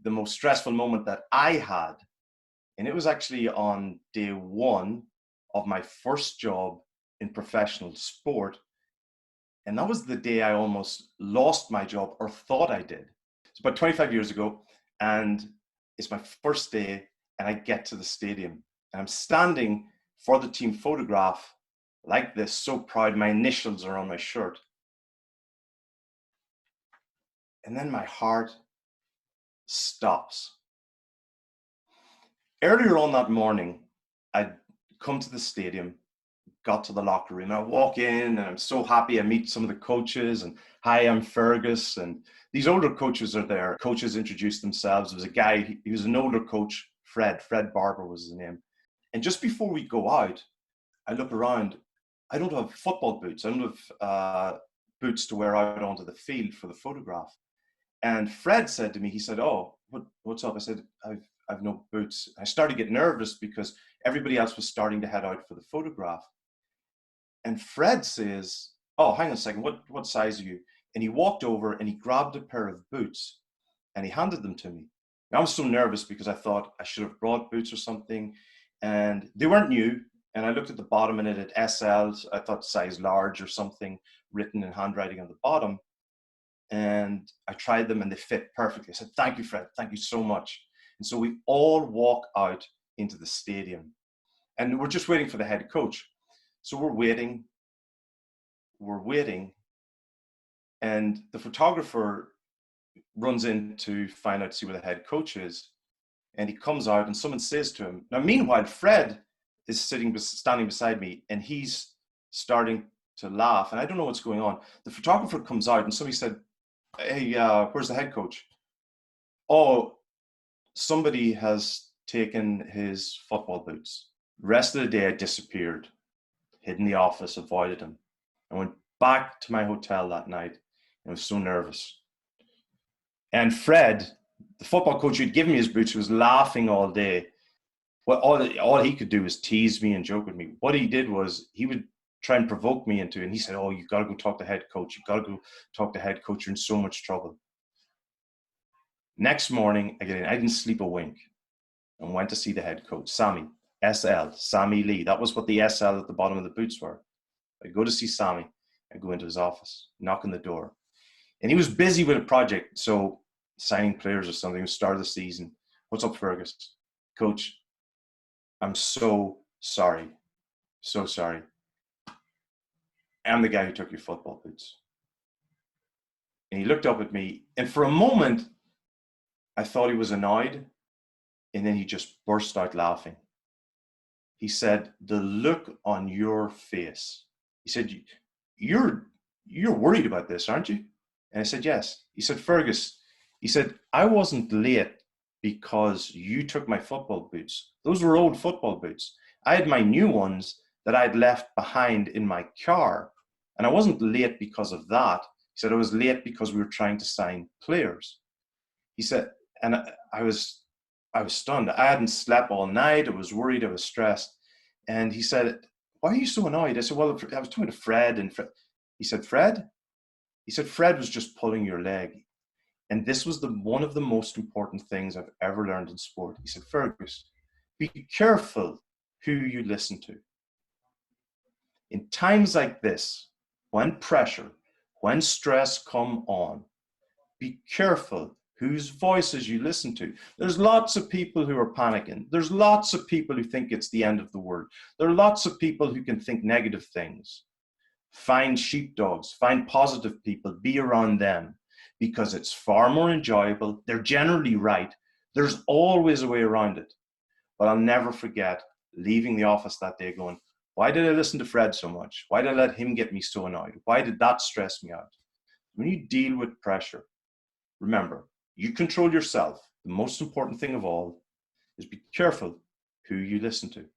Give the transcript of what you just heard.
the most stressful moment that I had, and it was actually on day one of my first job in professional sport. And that was the day I almost lost my job, or thought I did. It's about 25 years ago, and it's my first day, and I get to the stadium, and I'm standing for the team photograph like this, so proud. My initials are on my shirt. And then my heart stops. Earlier on that morning, I'd come to the stadium, got to the locker room, and I walk in, and I'm so happy. I meet some of the coaches, and hi, I'm Fergus. And these older coaches are there. Coaches introduced themselves. There was a guy, he was an older coach, Fred Barber was his name. And just before we go out, I look around. I don't have football boots. I don't have boots to wear out onto the field for the photograph. And Fred said to me, he said, "Oh, what's up?" I said, I've no boots. I started to get nervous because everybody else was starting to head out for the photograph. And Fred says, "Oh, hang on a second, what size are you?" And he walked over and he grabbed a pair of boots and he handed them to me. I was so nervous because I thought I should have brought boots or something. And they weren't new. And I looked at the bottom and it had SLs. I thought size large or something written in handwriting on the bottom. And I tried them and they fit perfectly. I said, "Thank you, Fred. Thank you so much." And so we all walk out into the stadium and we're just waiting for the head coach. So we're waiting. And the photographer runs in to find out, see where the head coach is. And he comes out and someone says to him, now meanwhile, Fred is standing beside me and he's starting to laugh. And I don't know what's going on. The photographer comes out and somebody said, "Hey, where's the head coach?" "Oh, somebody has taken his football boots." The rest of the day I disappeared, hid in the office, avoided him. I went back to my hotel that night and I was so nervous. And Fred, the football coach who'd given me his boots, was laughing all day. Well, all he could do was tease me and joke with me. What he did was he would try and provoke me into it. And he said, "Oh, you've got to go talk to head coach. You've got to go talk to head coach. You're in so much trouble." Next morning, again, I didn't sleep a wink and went to see the head coach, Sammy, SL, Sammy Lee. That was what the SL at the bottom of the boots were. I go to see Sammy. I go into his office, knock on the door. And he was busy with a project, so signing players or something, start of the season. "What's up, Fergus?" "Coach, I'm so sorry. So sorry. I'm the guy who took your football boots." And he looked up at me, and for a moment, I thought he was annoyed, and then he just burst out laughing. He said, "The look on your face." He said, You're worried about this, aren't you?" And I said, "Yes." He said, "Fergus," he said, "I wasn't late because you took my football boots. Those were old football boots. I had my new ones that I'd left behind in my car. And I wasn't late because of that." He said, "I was late because we were trying to sign players." He said, and I was stunned. I hadn't slept all night. I was worried. I was stressed. And he said, "Why are you so annoyed?" I said, "Well, I was talking to Fred." And he said, "Fred?" He said, "Fred was just pulling your leg." And this was one of the most important things I've ever learned in sport. He said, "Fergus, be careful who you listen to. In times like this, when pressure, when stress come on, be careful whose voices you listen to. There's lots of people who are panicking. There's lots of people who think it's the end of the world. There are lots of people who can think negative things. Find sheepdogs, find positive people, be around them, because it's far more enjoyable. They're generally right. There's always a way around it. But I'll never forget leaving the office that day going, why did I listen to Fred so much? Why did I let him get me so annoyed? Why did that stress me out? When you deal with pressure, remember, you control yourself. The most important thing of all is be careful who you listen to.